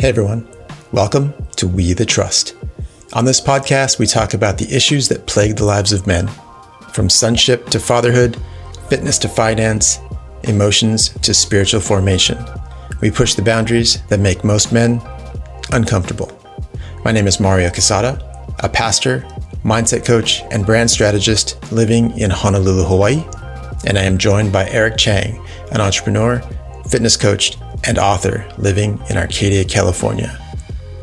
Hey everyone, welcome to We the Trust. On this podcast, we talk about the issues that plague the lives of men, from sonship to fatherhood, fitness to finance, emotions to spiritual formation. We push the boundaries that make most men uncomfortable. My name is Mario Casada, a pastor, mindset coach, and brand strategist living in Honolulu, Hawaii, and I am joined by Eric Chang, an entrepreneur, fitness coach, and author living in Arcadia, California.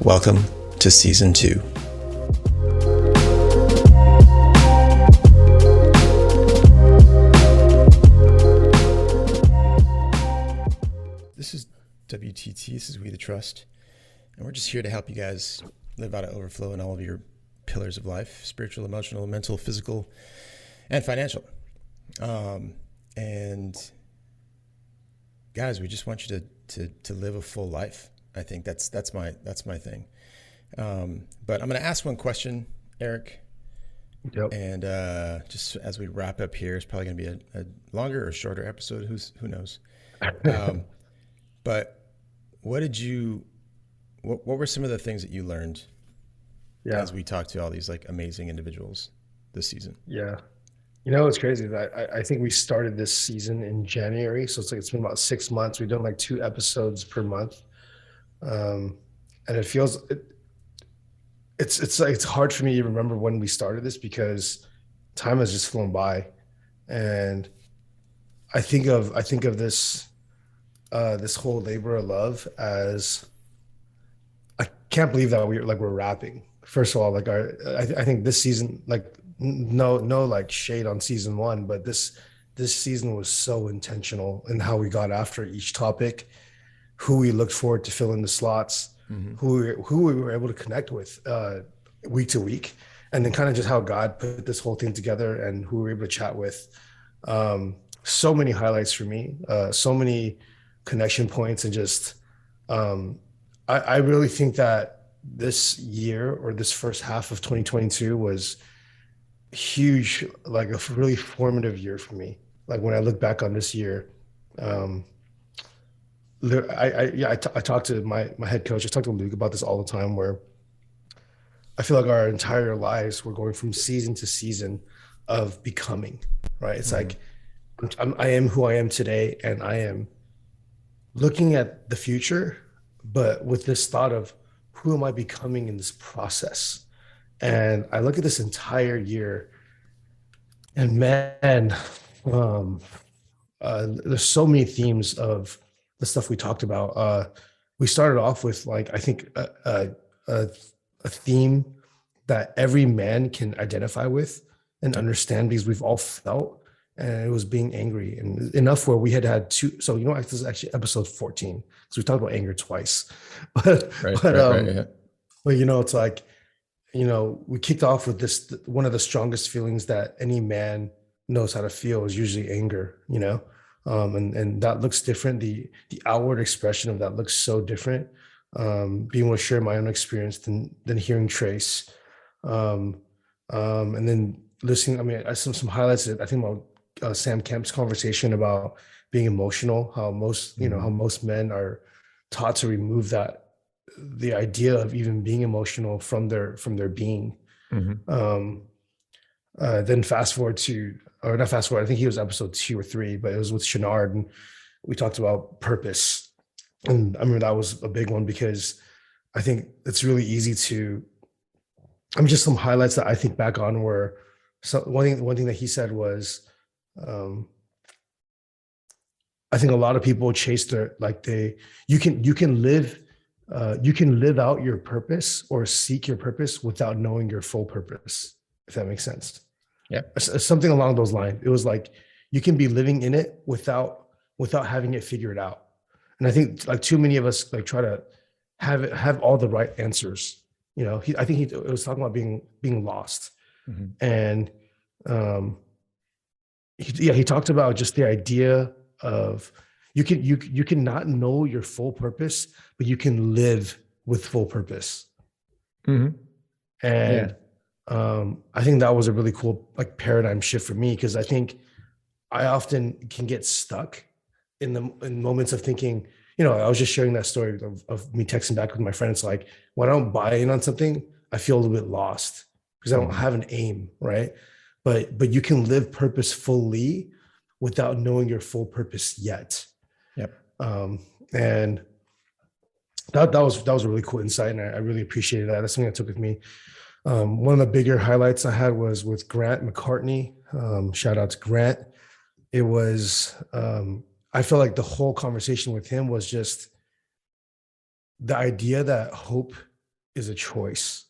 Welcome to Season 2. This is WTT, this is We the Trust, and we're just here to help you guys live out of overflow in all of your pillars of life: spiritual, emotional, mental, physical, and financial. And guys, we just want you to live a full life. I think that's my thing. But I'm going to ask one question, Eric. Yep. And just as we wrap up here, it's probably going to be a longer or shorter episode. Who knows? But what were some of the things that you learned as we talked to all these like amazing individuals this season? Yeah. You know, it's crazy that I think we started this season in January. So it's been about 6 months. We've done like 2 episodes per month. And it feels, it's hard for me to remember when we started this because time has just flown by. And I think of this, this whole labor of love as, I can't believe that we're wrapping. First of all, like I think this season, like, no like shade on season 1, but this season was so intentional in how we got after each topic, who we looked forward to fill in the slots, who we were able to connect with week to week, and then kind of just how God put this whole thing together and who we were able to chat with. So many highlights for me, so many connection points, and just I really think that this year, or this first half of 2022, was huge, like a really formative year for me. Like when I look back on this year, I talk to my head coach. I talk to Luke about this all the time, where I feel like our entire lives, we're going from season to season of becoming, right? It's like I am who I am today, and I am looking at the future, but with this thought of who am I becoming in this process? And I look at this entire year, and man, there's so many themes of the stuff we talked about. We started off with, like, I think a theme that every man can identify with and understand, because we've all felt, and it was being angry, and enough where we had 2. So, you know, this is actually episode 14, because we talked about anger twice. But you know, it's like, you know, we kicked off with this, one of the strongest feelings that any man knows how to feel is usually anger, you know, and that looks different. The outward expression of that looks so different. Being able to share my own experience than hearing Trace, and then listening. I mean, some highlights. I think about Sam Kemp's conversation about being emotional. How most, you know, how most men are taught to remove the idea of even being emotional from their being. Then fast forward to, or not fast forward, I think he was episode 2 or 3, but it was with Shenard, and we talked about purpose. And I remember that was a big one, because I think it's really easy to, I mean, just some highlights that I think back on were, so one thing that he said was, I think a lot of people chase their, like, you can live out your purpose or seek your purpose without knowing your full purpose, if that makes sense. Yeah. Something along those lines. It was like, you can be living in it without having it figured out. And I think, like, too many of us, like, try to have all the right answers. You know, I think it was talking about being lost. And he talked about just the idea of, you can not know your full purpose, but you can live with full purpose. And I think that was a really cool, like, paradigm shift for me, because I think I often can get stuck in moments of thinking, I was just sharing that story of me texting back with my friend. It's like when I don't buy in on something, I feel a little bit lost because I don't have an aim, right? But you can live purposefully without knowing your full purpose yet. Yep. And that was a really cool insight, and I really appreciated that. That's something I took with me. One of the bigger highlights I had was with Grant McCartney. Shout out to Grant. It was I feel like the whole conversation with him was just the idea that hope is a choice,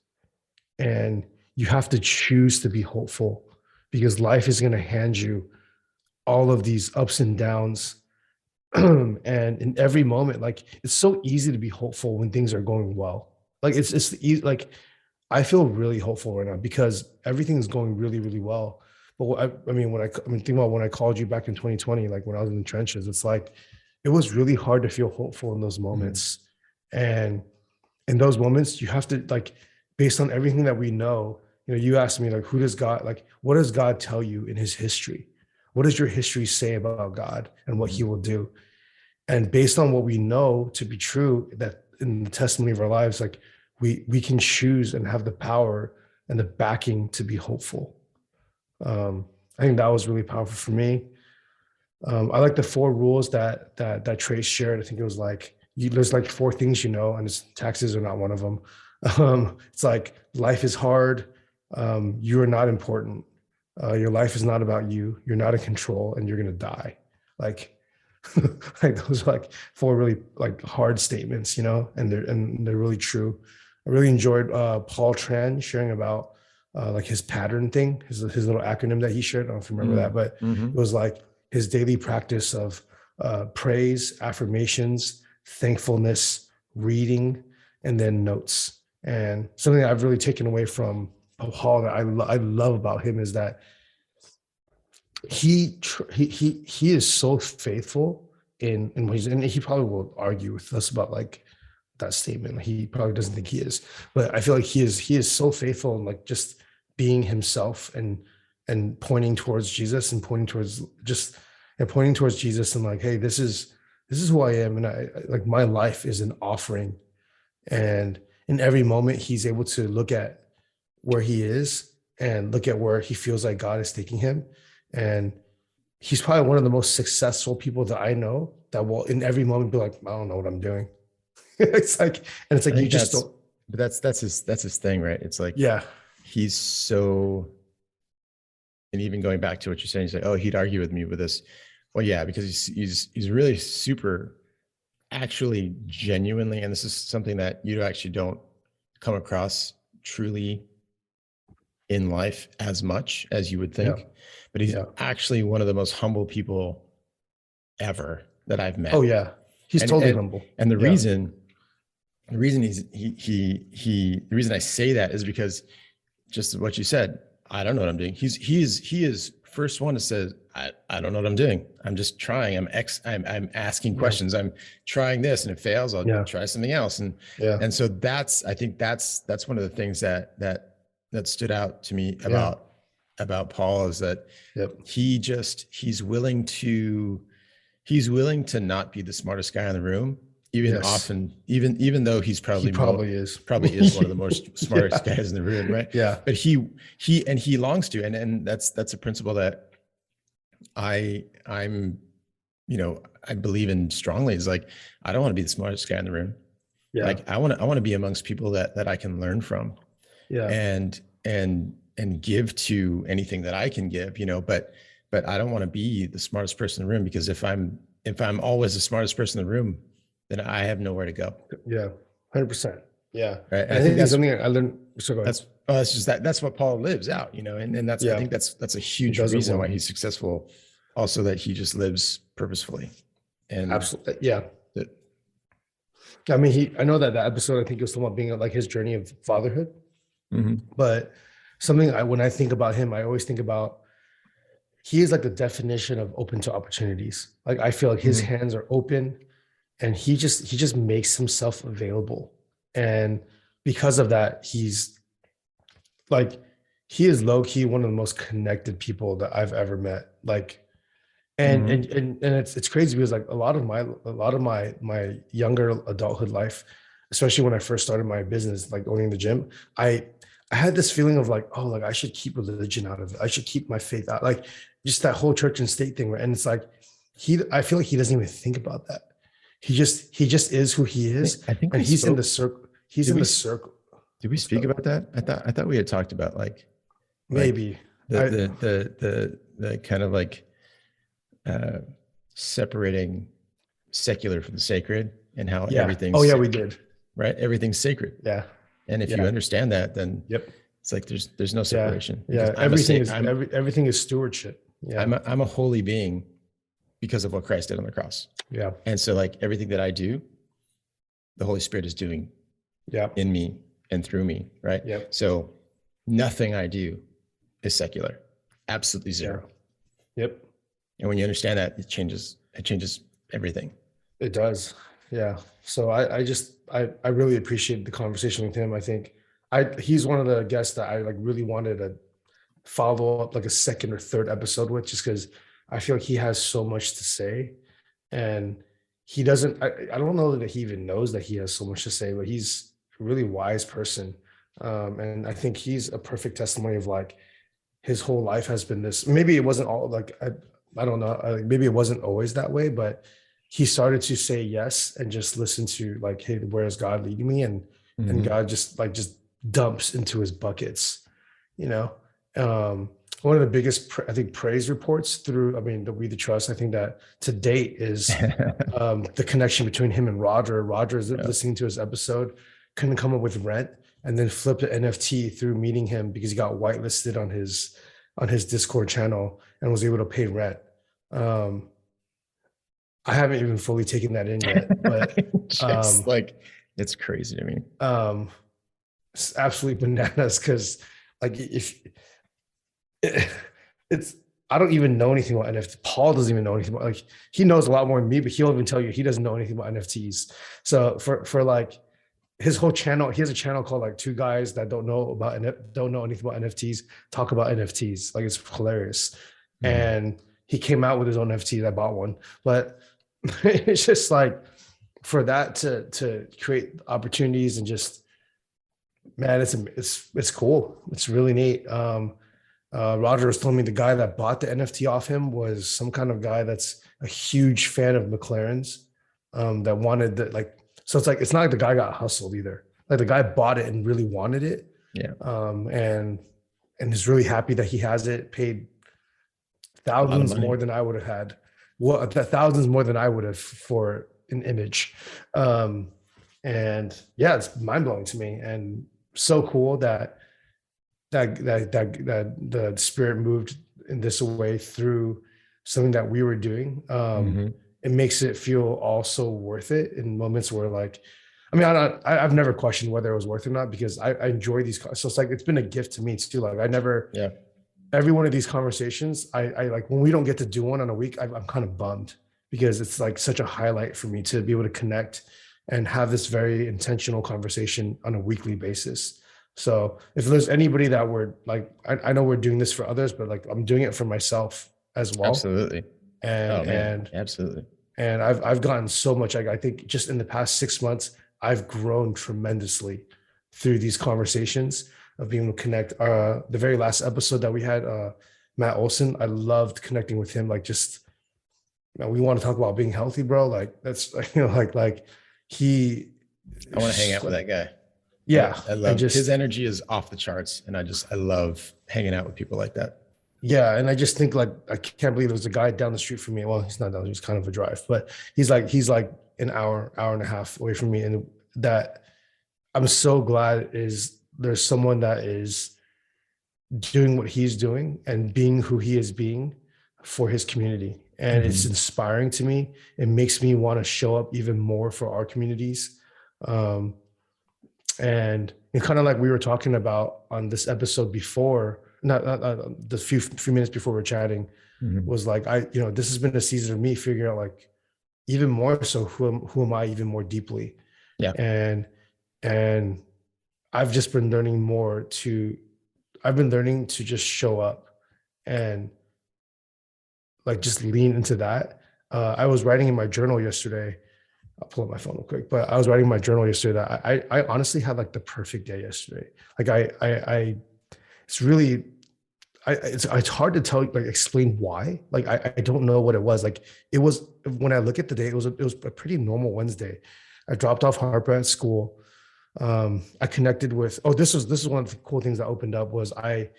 and you have to choose to be hopeful because life is going to hand you all of these ups and downs. And in every moment, like it's so easy to be hopeful when things are going well. Like it's easy. Like I feel really hopeful right now because everything is going really, really well. But think about when I called you back in 2020, like when I was in the trenches, it's like it was really hard to feel hopeful in those moments. And in those moments, you have to like, based on everything that we know, you asked me like, what does God tell you in his history? What does your history say about God and what he will do? And based on what we know to be true, that in the testimony of our lives, like we can choose and have the power and the backing to be hopeful. I think that was really powerful for me. I like the 4 rules that Trace shared. I think it was like, there's like 4 things, and taxes are not one of them. It's like life is hard. You are not important. Your life is not about you. You're not in control, and you're gonna die. Like, like those are like 4 really like hard statements, and they're really true. I really enjoyed Paul Tran sharing about like his pattern thing, his little acronym that he shared. I don't know if you remember that, but it was like his daily practice of praise, affirmations, thankfulness, reading, and then notes. And something that I've really taken away from Paul that I love about him is that he is so faithful in what he's, and he probably will argue with us about like that statement. He probably doesn't think he is, but I feel like he is so faithful in like just being himself and pointing towards Jesus and pointing towards Jesus and like, hey, this is who I am, and I like my life is an offering. And in every moment, he's able to look at where he is and look at where he feels like God is taking him. And he's probably one of the most successful people that I know that will in every moment be like, I don't know what I'm doing. It's like you just don't. But that's his thing, right? It's like, yeah, he's so, and even going back to what you're saying, he's like, oh, he'd argue with me with this. Well, yeah, because he's really super, actually genuinely, and this is something that you actually don't come across truly in life as much as you would think, but he's actually one of the most humble people ever that I've met. Oh yeah, he's totally humble. And the reason the reason I say that is because just what you said, I don't know what I'm doing. He is first one to say, I don't know what I'm doing. I'm just trying. I'm asking questions. I'm trying this, and if it fails, I'll try something else. And so I think that's one of the things that stood out to me about Paul is that he's willing to not be the smartest guy in the room, even though he probably is one of the most smartest guys in the room, right? Yeah. But he longs to, and that's a principle that I'm I believe in strongly, is like, I don't want to be the smartest guy in the room. Yeah. Like I want to be amongst people that I can learn from. Yeah. And give to anything that I can give, but I don't want to be the smartest person in the room, because if I'm always the smartest person in the room, then I have nowhere to go. Yeah. 100%. Yeah. Right. I think that's something I learned. So go ahead. That's what Paul lives out, and that's, I think that's a huge reason why he's successful. Also, that he just lives purposefully. And absolutely. Yeah. I mean, I know that episode, I think it was talking about being like his journey of fatherhood. Mm-hmm. But when I think about him, I always think about, he is like the definition of open to opportunities. Like I feel like his hands are open, and he just makes himself available. And because of that, he is low key one of the most connected people that I've ever met. Like, And it's crazy because like a lot of my younger adulthood life, especially when I first started my business, like owning the gym, I had this feeling of like, oh, like I should keep religion out of it. I should keep my faith out, like just that whole church and state thing. Right? And it's like I feel like he doesn't even think about that. He just is who he is, I think and we he's in the spoke. circle. He's Did in we the circle. did we What's speak up? about that? I thought we had talked about like Maybe the I the kind of like uh separating secular from the sacred, and how yeah. Oh yeah, everything's we did. right. Everything's sacred. Yeah. And if you Yeah. understand that, then Yep. it's like there's no Yeah. separation, because Yeah. Everything is stewardship. Yeah. I'm a holy being because of what Christ did on the cross. Yeah. And so like everything that I do, the Holy Spirit is doing Yeah. in me and through me, right? Yep. So nothing I do is secular. Absolutely zero. Yeah. Yep. And when you understand that, it changes everything. It does. Yeah. So I really appreciate the conversation with him. I think he's one of the guests that I like really wanted to follow up like a second or third episode with, just because I feel like he has so much to say. And he doesn't, I don't know that he even knows that he has so much to say, but he's a really wise person. And I think he's a perfect testimony of like his whole life has been this. Maybe it wasn't all like, I don't know, maybe it wasn't always that way, but he started to say yes and just listen to like, hey, where is God leading me? And God just dumps into his buckets, you know. One of the biggest I think praise reports through, I mean, the We the Trust, I think that to date is the connection between him and Roger. Roger is listening to his episode, couldn't come up with rent, and then flipped an NFT through meeting him because he got whitelisted on his Discord channel and was able to pay rent. I haven't even fully taken that in yet, but just like it's crazy to me. It's absolutely bananas because like if it's I don't even know anything about NFT. Paul doesn't even know anything about, like, he knows a lot more than me, but he'll even tell you he doesn't know anything about NFTs. So for like his whole channel, he has a channel called like Two Guys That Don't Know Anything About NFTs Talk About NFTs. Like, it's hilarious. And he came out with his own NFT. I bought one, but it's just like for that to create opportunities and just, man, it's cool. It's really neat. Roger was telling me the guy that bought the NFT off him was some kind of guy that's a huge fan of McLaren's, that wanted that, like, so it's like, it's not like the guy got hustled either. Like, the guy bought it and really wanted it. Yeah. And is really happy that he has it, paid thousands more than I would have had. Well, thousands more than I would have for an image. And yeah, it's mind blowing to me, and so cool that the spirit moved in this way through something that we were doing. It makes it feel also worth it in moments where, like, I mean, I've never questioned whether it was worth it or not, because I enjoy these. So it's like, it's been a gift to me too. Like, I never, every one of these conversations, I like, when we don't get to do one on a week, I'm kind of bummed, because it's like such a highlight for me to be able to connect and have this very intentional conversation on a weekly basis. So if there's anybody that we're like, I know we're doing this for others, but like, I'm doing it for myself as well. Absolutely. And absolutely. And I've gotten so much. I think just in the past 6 months, I've grown tremendously through these conversations of being able to connect. The very last episode that we had, Matt Olson, I loved connecting with him. Like, just, we want to talk about being healthy, bro. Like, that's, you know, like he. I want to hang out with that guy. Yeah, I love his energy is off the charts, and I love hanging out with people like that. Yeah, and I just think, like, I can't believe there's a guy down the street from me. Well, he's not down, he's kind of a drive, but he's like an hour and a half away from me, and that I'm so glad there's someone that is doing what he's doing and being who he is being for his community. And it's inspiring to me. It makes me want to show up even more for our communities. And kind of like we were talking about on this episode before, not the few minutes before we're chatting, was like, this has been a season of me figuring out, like, even more so, who am I even more deeply? Yeah. And I've just been learning to, just show up and like just lean into that. I was writing in my journal yesterday. I'll pull up my phone real quick, but I was writing in my journal yesterday that I honestly had like the perfect day yesterday. Like it's really, it's hard to tell, like explain why. Like I don't know what it was. Like it was, when I look at the day, it was a pretty normal Wednesday. I dropped off Harper at school. I connected with, this is one of the cool things that opened up was I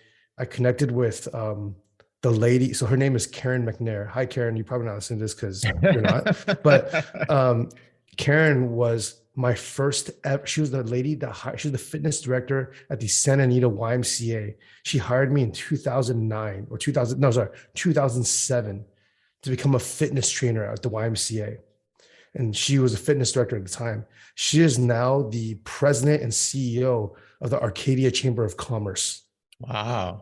connected with the lady. So her name is Karen McNair. Hi, Karen. You probably not listening to this because you're not, but Karen was my first ever, she was the lady that she was the fitness director at the Santa Anita YMCA. She hired me in 2009 or 2000, no, sorry, 2007 to become a fitness trainer at the YMCA. And she was a fitness director at the time. She is now the president and CEO of the Arcadia Chamber of Commerce. Wow.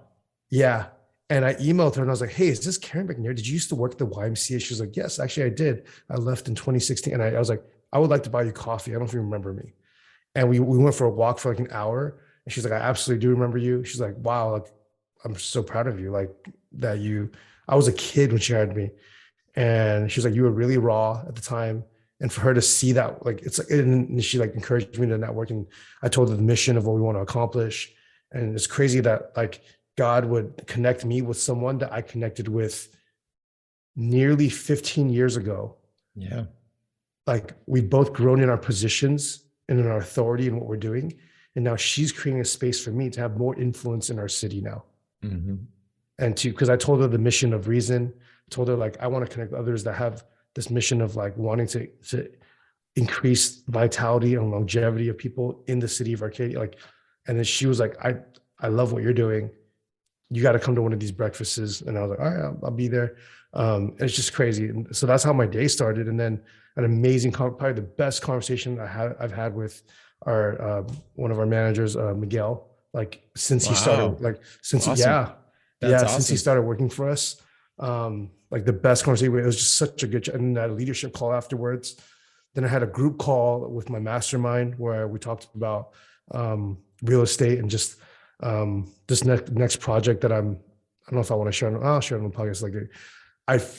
Yeah. And I emailed her and I was like, hey, is this Karen McNair? Did you used to work at the YMCA? She was like, yes, actually I did. I left in 2016. And I was like, I would like to buy you coffee. I don't know if you remember me. And we went for a walk for like an hour. And she's like, I absolutely do remember you. She's like, wow, like, I'm so proud of you. Like that I was a kid when she hired me. And she was like, you were really raw at the time. And for her to see that, like, it's like, and she like encouraged me to network. And I told her the mission of what we want to accomplish. And it's crazy that like God would connect me with someone that I connected with nearly 15 years ago. Yeah. Like we've both grown in our positions and in our authority in what we're doing. And now she's creating a space for me to have more influence in our city now. Mm-hmm. And because I told her the mission of reason, told her like, I want to connect others that have this mission of like wanting to increase vitality and longevity of people in the city of Arcadia. Like, and then she was like, I love what you're doing. You got to come to one of these breakfasts. And I was like, all right, I'll be there. And it's just crazy. And so that's how my day started. And then an amazing, probably the best conversation I've had with our, one of our managers, Miguel, like since he started, like since, awesome. Since he started working for us. Like the best conversation. It was just such a good, and I had a leadership call afterwards. Then I had a group call with my mastermind where we talked about real estate and just this next project that I don't know if I want to share. I'll share it on the podcast. Like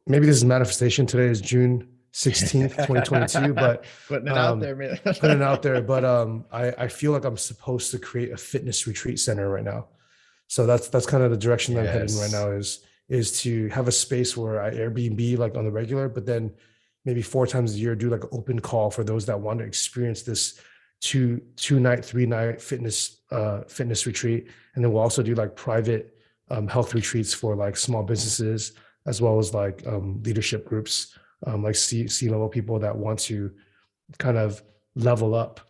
maybe this is manifestation. Today is June 16th, 2022, but putting it out there, man. Putting it out there. But I feel like I'm supposed to create a fitness retreat center right now. So that's kind of the direction I'm heading right now is to have a space where I Airbnb like on the regular, but then maybe 4 times a year, do like an open call for those that want to experience this 2-night, 3-night fitness retreat. And then we'll also do like private health retreats for like small businesses, as well as like leadership groups, like C-level people that want to kind of level up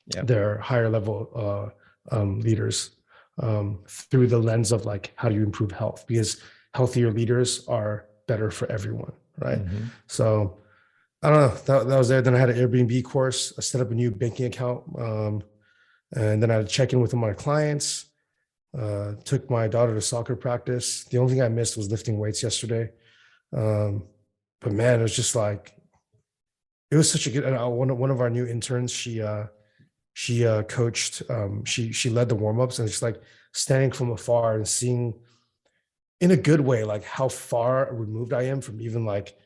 their higher level leaders through the lens of like, how do you improve health? Because healthier leaders are better for everyone, right? Mm-hmm. So I don't know, that was there. Then I had an Airbnb course. I set up a new banking account. And then I had to check in with my clients, took my daughter to soccer practice. The only thing I missed was lifting weights yesterday. But man, it was just like, it was such a good, one of our new interns, she coached, she led the warm-ups, and it's like standing from afar and seeing in a good way, like how far removed I am from even like,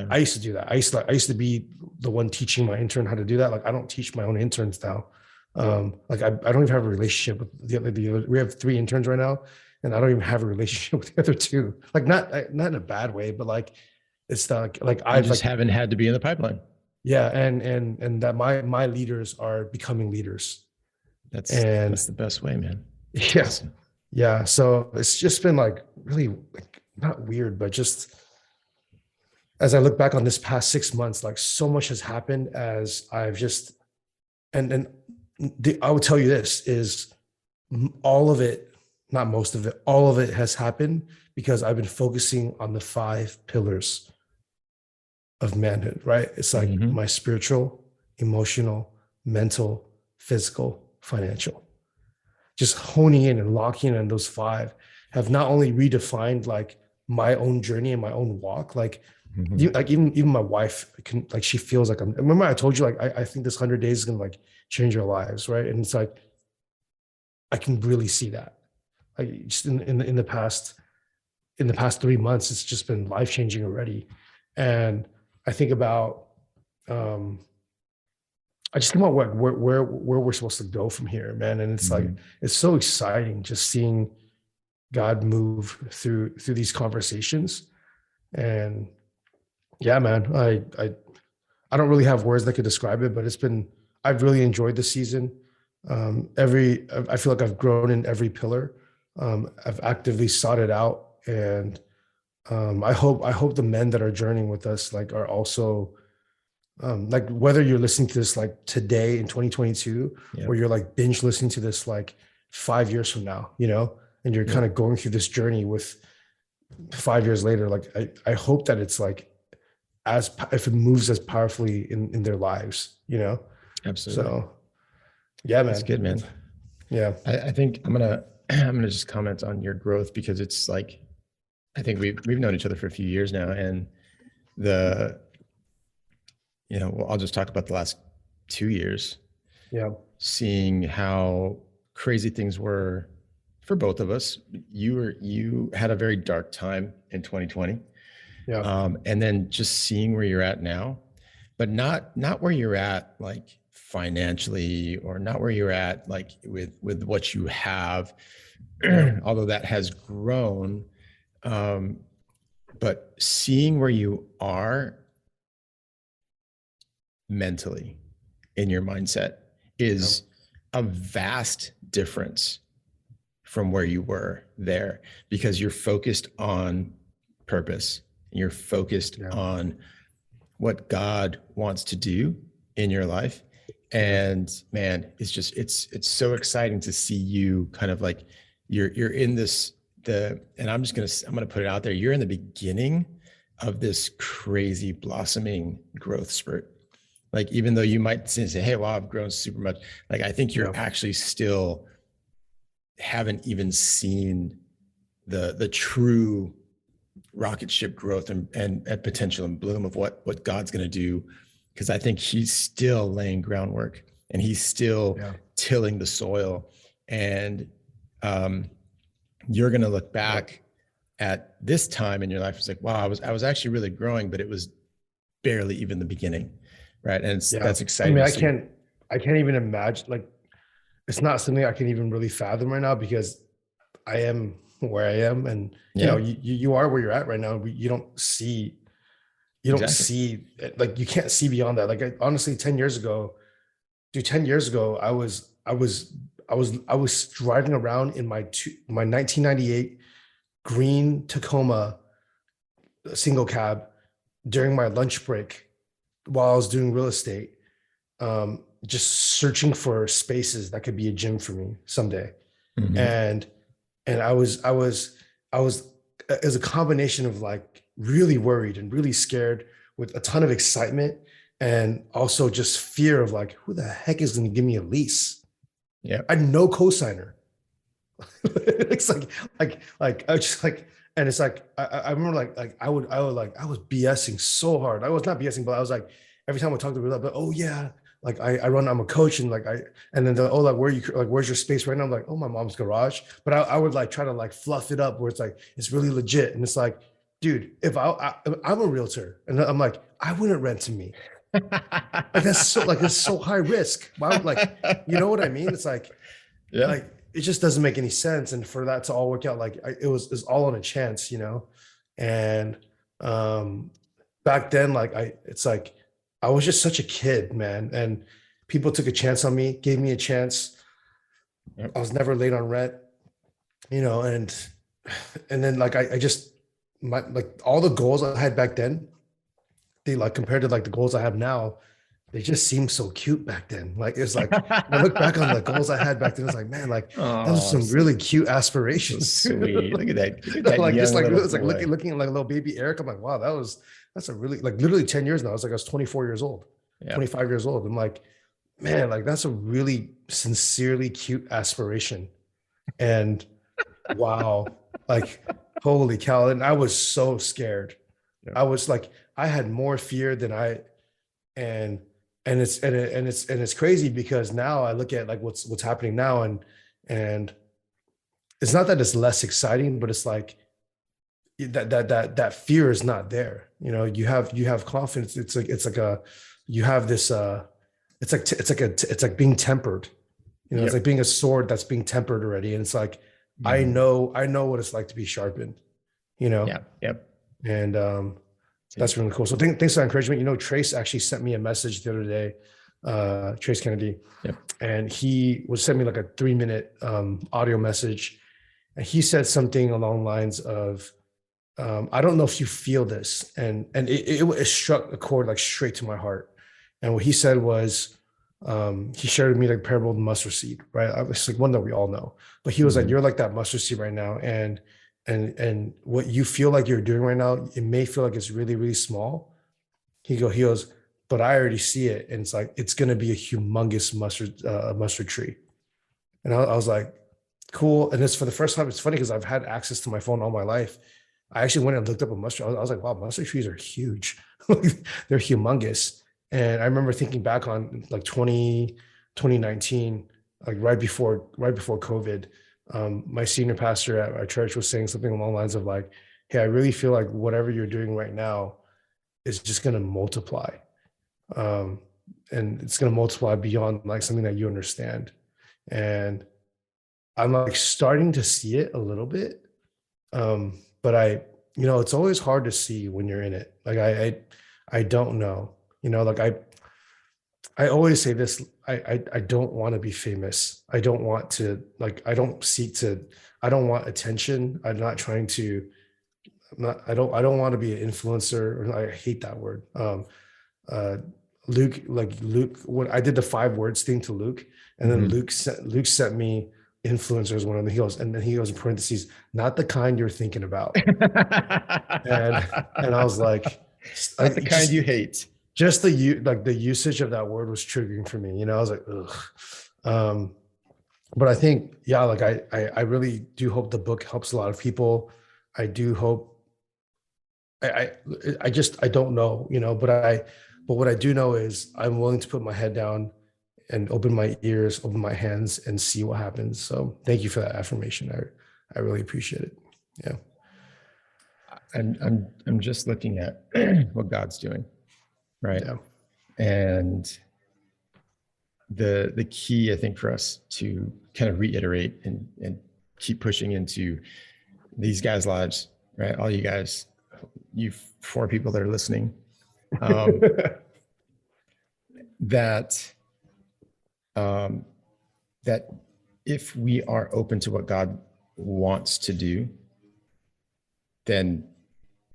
I used to do that. I used to be the one teaching my intern how to do that. Like I don't teach my own interns now. Like I don't even have a relationship with the other. We have 3 interns right now, and I don't even have a relationship with the other 2. Like not in a bad way, but like it's not like I just haven't had to be in the pipeline. Yeah, and that my leaders are becoming leaders. That's the best way, man. Yes. Yeah. So it's just been like really like not weird, but just as I look back on this past 6 months, like so much has happened as I've just, and I would tell you this is all of it, not most of it, all of it has happened because I've been focusing on the 5 pillars of manhood, right? It's like my spiritual, emotional, mental, physical, financial. Just honing in and locking in on those 5 have not only redefined like my own journey and my own walk, like like even my wife can, like, she feels like remember I told you, like, I think this 100 days is going to like change our lives. Right. And it's like, I can really see that. Like just in the past in the past 3 months, it's just been life-changing already. And I think about, I just think about where we're supposed to go from here, man. And it's like, it's so exciting just seeing God move through these conversations. And yeah, man, I don't really have words that could describe it, but I've really enjoyed the season. I feel like I've grown in every pillar. I've actively sought it out. And I hope the men that are journeying with us, like, are also, like, whether you're listening to this like today in 2022, or you're like binge listening to this like 5 years from now, and you're kind of going through this journey with 5 years later, like, I hope that it's like, if it moves as powerfully in their lives, Absolutely. So yeah, man. That's good, man. Yeah. I think I'm gonna just comment on your growth, because it's like, I think we've known each other for a few years now, and I'll just talk about the last 2 years. Yeah. Seeing how crazy things were for both of us. You had a very dark time in 2020. Yeah. And then just seeing where you're at now, but not where you're at like financially, or not where you're at like with what you have, although that has grown. But seeing where you are mentally in your mindset is a vast difference from where you were there, because you're focused on purpose. You're focused on what God wants to do in your life. And man, it's so exciting to see you kind of like, you're in this, and I'm gonna put it out there. You're in the beginning of this crazy blossoming growth spurt. Like, even though you might say, hey, wow, I've grown super much. Like, I think you're actually still haven't even seen the true rocket ship growth and potential and bloom of what God's going to do. Because I think he's still laying groundwork, and he's still tilling the soil. And you're going to look back at this time in your life. It's like, wow, I was actually really growing, but it was barely even the beginning. Right. And that's exciting. I mean, I can't even imagine, like, it's not something I can even really fathom right now, because I am where I am. And, you are where you're at right now. You don't see, like, you can't see beyond that. Like, honestly, 10 years ago, I was driving around in my 1998 green Tacoma single cab during my lunch break while I was doing real estate, just searching for spaces that could be a gym for me someday. And I was as a combination of like really worried and really scared, with a ton of excitement, and also just fear of like, who the heck is going to give me a lease? Yeah. I had no cosigner. It's like I was just like, and it's like, I remember I was BSing so hard. I was not BSing, but I was like, every time I talk to people, like, oh yeah, like I'm a coach, and and then where's your space right now? I'm like, oh, my mom's garage. But I would like try to like fluff it up where it's like, it's really legit. And it's like, dude, if I'm a realtor, and I'm like, I wouldn't rent to me. It's so high risk. Why would, like, you know what I mean? It's like, like, it just doesn't make any sense. And for that to all work out, like, it was all on a chance, and back then, like, it's like, I was just such a kid, man. And people took a chance on me, gave me a chance. I was never late on rent, and then like, I just, like, all the goals I had back then, they, like, compared to like the goals I have now, they just seem so cute back then. Like, it's like, I look back on the goals I had back then, it's like, man, like, those are some really cute aspirations. So sweet. Look at that. Like, just like, it's like looking at like a little baby Eric. I'm like, wow, that's a really, like, literally 10 years now. It's like, I was 24 years old, 25 years old. I'm like, man, like, that's a really sincerely cute aspiration. And wow, like, holy cow. And I was so scared. I was like, I had more fear than and it's crazy, because now I look at like what's happening now, and it's not that it's less exciting, but it's like, that fear is not there. You have confidence. It's like a you have this it's like being tempered. It's Yep. like being a sword that's being tempered already. And it's like, Mhm. I know what it's like to be sharpened, you know? Yeah. Yep. And Yeah. that's really cool. So thanks for that encouragement. Trace actually sent me a message the other day, Trace Kennedy, Yep. and he was sent me like a 3-minute audio message. And he said something along the lines of, I don't know if you feel this. And it struck a chord like straight to my heart. And what he said was, he shared with me like parable of the mustard seed, right? It's like one that we all know. But he was like, Mhm. you're like that mustard seed right now. And what you feel like you're doing right now, it may feel like it's really, really small. He goes, but I already see it. And it's like, it's gonna be a humongous mustard tree. And I was like, cool. And it's for the first time. It's funny because I've had access to my phone all my life. I actually went and looked up a mustard. I was like, wow, mustard trees are huge. They're humongous. And I remember thinking back on like 2019, like right before COVID. My senior pastor at our church was saying something along the lines of like, hey, I really feel like whatever you're doing right now is just going to multiply. Um, and it's going to multiply beyond like something that you understand. And I'm like starting to see it a little bit. But it's always hard to see when you're in it. Like I don't know, like I always say this, I don't want to be famous. I don't want to, like, I don't want attention. I'm not trying to, I don't want to be an influencer. I hate that word. Uh, Luke, when I did the 5 words thing to Luke, and then Mhm. Luke sent me influencers one of the heels, and then he goes in parentheses, not the kind you're thinking about. And I was like, I Not the kind just you hate. the usage of that word was triggering for me. I was like, ugh. But I think, yeah, like I really do hope the book helps a lot of people. I do hope I, I I don't know, but what I do know is I'm willing to put my head down and open my ears, open my hands, and see what happens. So thank you for that affirmation. I really appreciate it. Yeah. I'm just looking at what God's doing, right? Yeah. And the key, I think, for us to kind of reiterate and keep pushing into these guys' lives, right? All you guys, you 4 people that are listening, that um, that if we are open to what God wants to do, then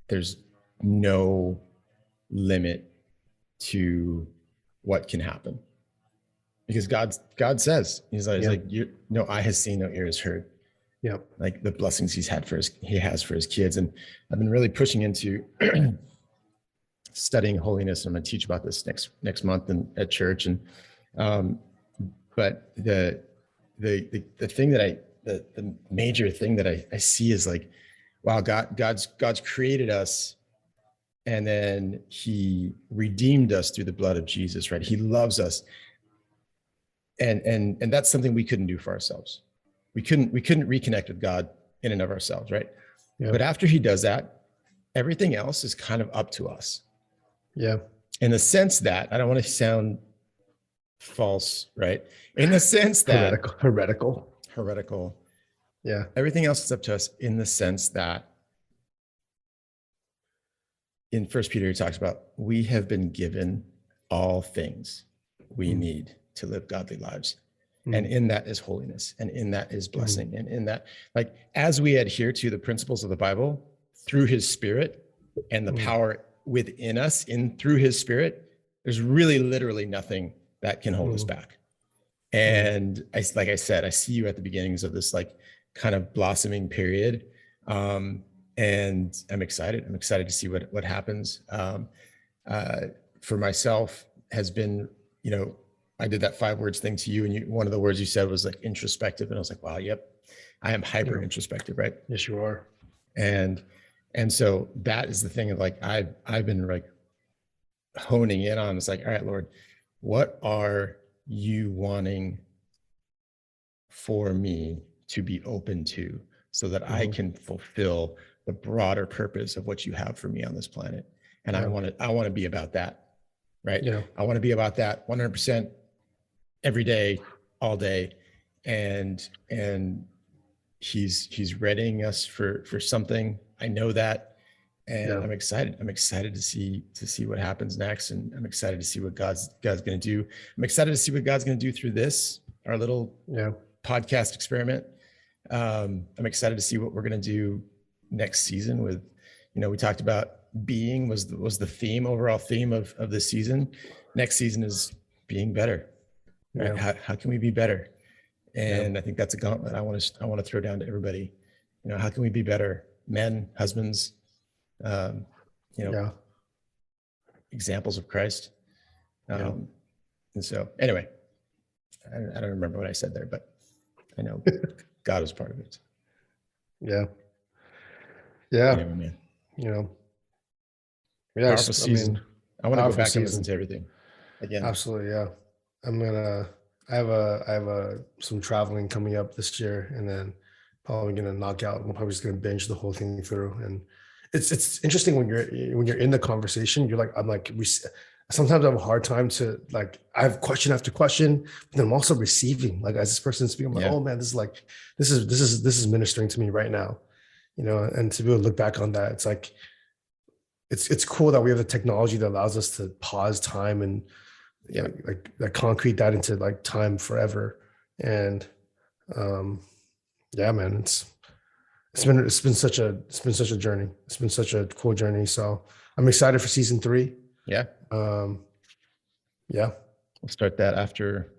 there's no limit to what can happen, because God says he's Yeah. like no eye has seen, no ear has heard, Yeah. like the blessings he has for his kids. And I've been really pushing into studying holiness. I'm going to teach about this next month at church. And um, but the thing that the major thing that I see is like, wow, God's created us, and then he redeemed us through the blood of Jesus, right? He loves us. And that's something we couldn't do for ourselves. We couldn't reconnect with God in and of ourselves, right? Yeah. But after he does that, everything else is kind of up to us, Yeah. in the sense that, I don't want to sound false, right? In the sense that heretical, Yeah. everything else is up to us, in the sense that in First Peter, he talks about, we have been given all things we Mm. need to live godly lives. Mm. And in that is holiness, and in that is blessing. Mm. And in that, like, as we adhere to the principles of the Bible through his Spirit and the power within us through his Spirit, there's really literally nothing that can hold us back. And like I said, I see you at the beginnings of this like kind of blossoming period. And I'm excited. I'm excited to see what happens. For myself has been, I did that 5 words thing to you, and one of the words you said was like introspective. And I was like, wow, yep, I am hyper introspective, right? Yes, you are. And so that is the thing of like, I've been like honing in on. It's like, all right, Lord, what are you wanting for me to be open to, so that I can fulfill the broader purpose of what you have for me on this planet. And Yeah. I want to be about that. Right. Yeah. I want to be about that 100% every day, all day. And he's readying us for something. I know that. And I'm excited. I'm excited to see what happens next. And I'm excited to see what God's going to do. I'm excited to see what God's going to do through this, our little podcast experiment. I'm excited to see what we're going to do next season with, we talked about being was the theme, overall theme of this season. Next season is being better. Right? How can we be better? And I think that's a gauntlet I want to throw down to everybody. How can we be better? Men, husbands, examples of Christ. And so anyway, I don't remember what I said there, but I know God was part of it. Yeah. Anyway, man. Powerful season. I want to go back and listen to everything again. Absolutely. Yeah. I have some traveling coming up this year, and then probably going to knock out. I'm probably just going to binge the whole thing through. And it's interesting when you're in the conversation, sometimes I have a hard time to I have question after question, but then I'm also receiving, as this person is speaking, I'm like, oh man, this is ministering to me right now, and to be able to look back on that, it's cool that we have the technology that allows us to pause time and concrete that into time forever. And man, it's been such a journey. It's been such a cool journey. So I'm excited for season 3. We'll start that after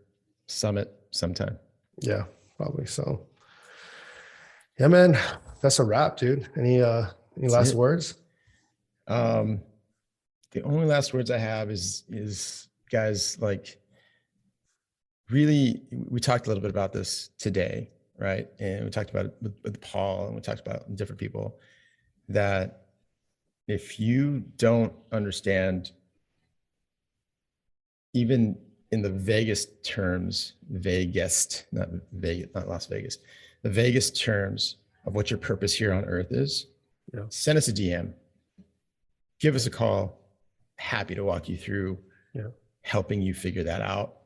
Summit sometime. Yeah, probably. So yeah, man, that's a wrap, dude. Any last words? The only last words I have is guys, really, we talked a little bit about this today, right? And we talked about it with Paul, and we talked about it with different people, that if you don't understand, even in the vaguest terms, not Las Vegas, the vaguest terms of what your purpose here on earth is, send us a DM, give us a call. Happy to walk you through helping you figure that out.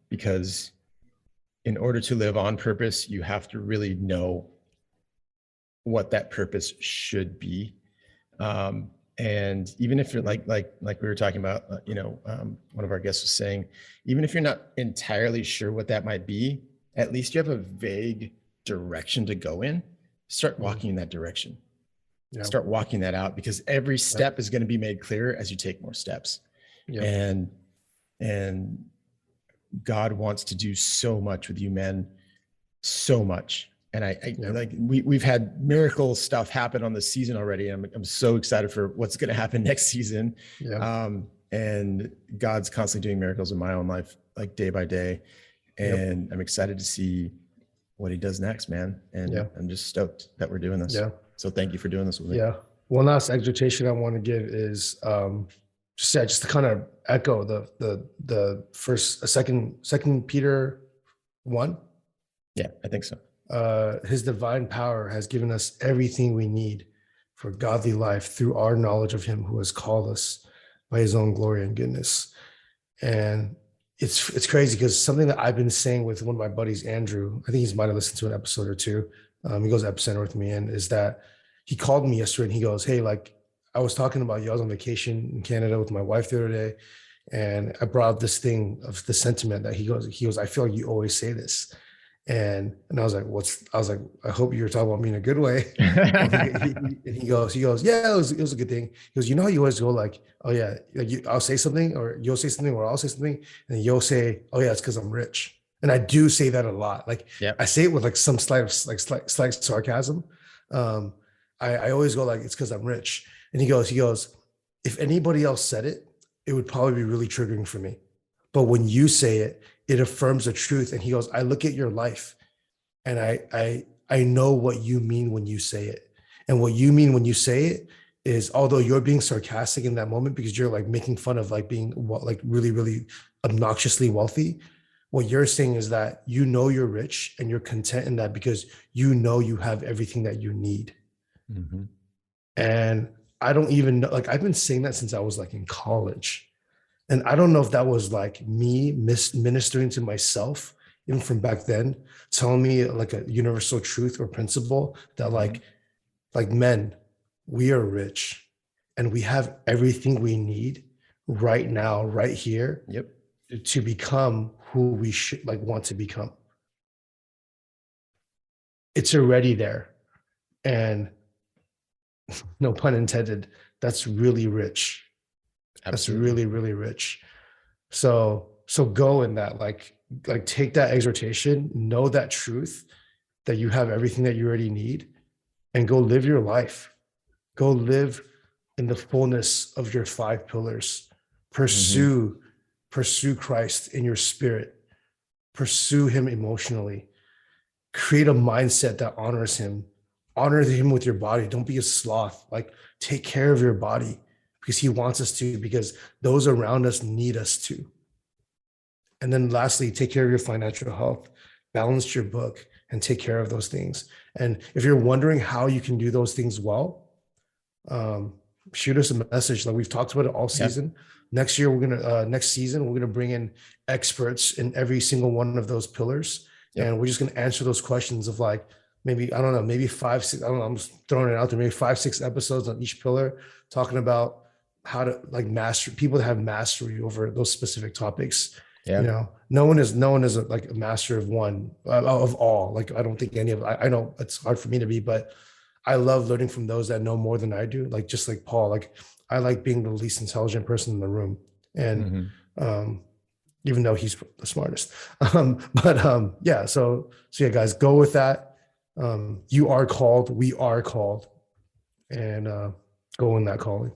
Because in order to live on purpose, you have to really know what that purpose should be. And even if you're like we were talking about, one of our guests was saying, even if you're not entirely sure what that might be, at least you have a vague direction to go in. Start walking in that direction. Start walking that out, because every step is going to be made clearer as you take more steps. And God wants to do so much with you men, so much. And we've had miracle stuff happen on this season already. I'm so excited for what's going to happen next season. And God's constantly doing miracles in my own life, day by day. And I'm excited to see what he does next, man. And I'm just stoked that we're doing this. So thank you for doing this with me. One last exhortation I want to give is just to kind of echo the second Peter 1. Yeah, I think so. His divine power has given us everything we need for godly life through our knowledge of him who has called us by his own glory and goodness. And it's crazy, because something that I've been saying with one of my buddies, Andrew, I think he might have listened to an episode or two. He goes to Epicenter with me, and is that he called me yesterday and he goes, hey, I was talking about you. I was on vacation in Canada with my wife the other day, and I brought up this thing of the sentiment that he goes, I feel like you always say this. And I was like, I hope you're talking about me in a good way. And he goes, yeah, it was a good thing. He goes, you always go oh yeah, I'll say something, or you'll say something, or I'll say something, and you'll say, oh yeah, it's because I'm rich. And I do say that a lot. I say it with some slight sarcasm. I always go it's because I'm rich. And he goes, if anybody else said it, it would probably be really triggering for me. But when you say it, it affirms the truth. And he goes, I look at your life and I know what you mean when you say it. And what you mean when you say it is, although you're being sarcastic in that moment because you're making fun of being really, really obnoxiously wealthy, what you're saying is that you're rich and you're content in that because you know you have everything that you need. Mm-hmm. And I don't even know, like I've been saying that since I was like in college. And I don't know if that was like me ministering to myself, even from back then, telling me like a universal truth or principle that like men, we are rich and we have everything we need right now, right here, Yep. to become who we should like want to become. It's already there. And no pun intended, that's really rich. Absolutely. That's really, really rich. So go in that, like take that exhortation, know that truth that you have everything that you already need, and go live your life. Go live in the fullness of your 5 pillars. Pursue Christ in your spirit. Pursue him emotionally. Create a mindset that honors him. Honor him with your body. Don't be a sloth. Like, take care of your body because he wants us to, because those around us need us to. And then lastly, take care of your financial health, balance your book, and take care of those things. And if you're wondering how you can do those things well, shoot us a message. Like we've talked about it all season. Next season, we're gonna bring in experts in every single one of those pillars. Yep. And we're just gonna answer those questions of like, maybe, I don't know, maybe 5, 6, I don't know, I'm just throwing it out there, maybe 5, 6 episodes on each pillar, talking about how to like master people that have mastery over those specific topics. Yeah. You know, no one is like a master of one of all. Like, I don't think any of, I know it's hard for me to be, but I love learning from those that know more than I do. Like, just like Paul, like I like being the least intelligent person in the room. And, even though he's the smartest, yeah. So yeah, guys, go with that. You are called, we are called, and go in that calling.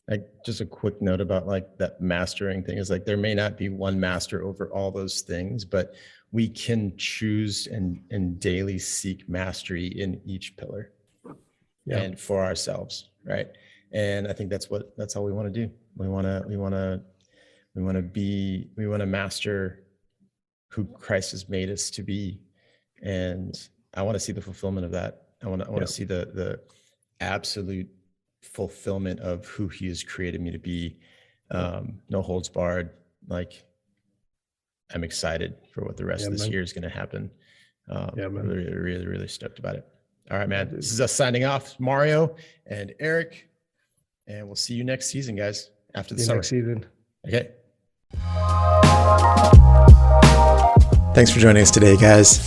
Like, just a quick note about like that mastering thing is like, there may not be one master over all those things, but we can choose and daily seek mastery in each pillar and for ourselves. Right. And I think that's all we want to do. We want to master who Christ has made us to be. And I want to see the fulfillment of that. I want to see the absolute fulfillment of who he has created me to be. No holds barred. Like, I'm excited for what the rest of this year is going to happen. Really, really, really stoked about it. All right, man. This is us signing off, Mario and Eric, and we'll see you next season, guys, after the summer. Next season. Okay. Thanks for joining us today, guys.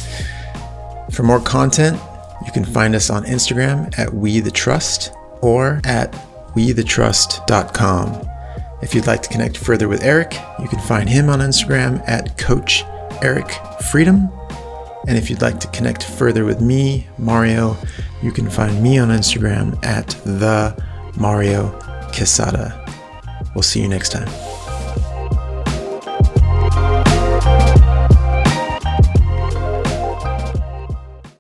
For more content, you can find us on Instagram at WeTheTrust or at WeTheTrust.com. If you'd like to connect further with Eric, you can find him on Instagram at Coach Eric Freedom. And if you'd like to connect further with me, Mario, you can find me on Instagram at the Mario Quesada. We'll see you next time.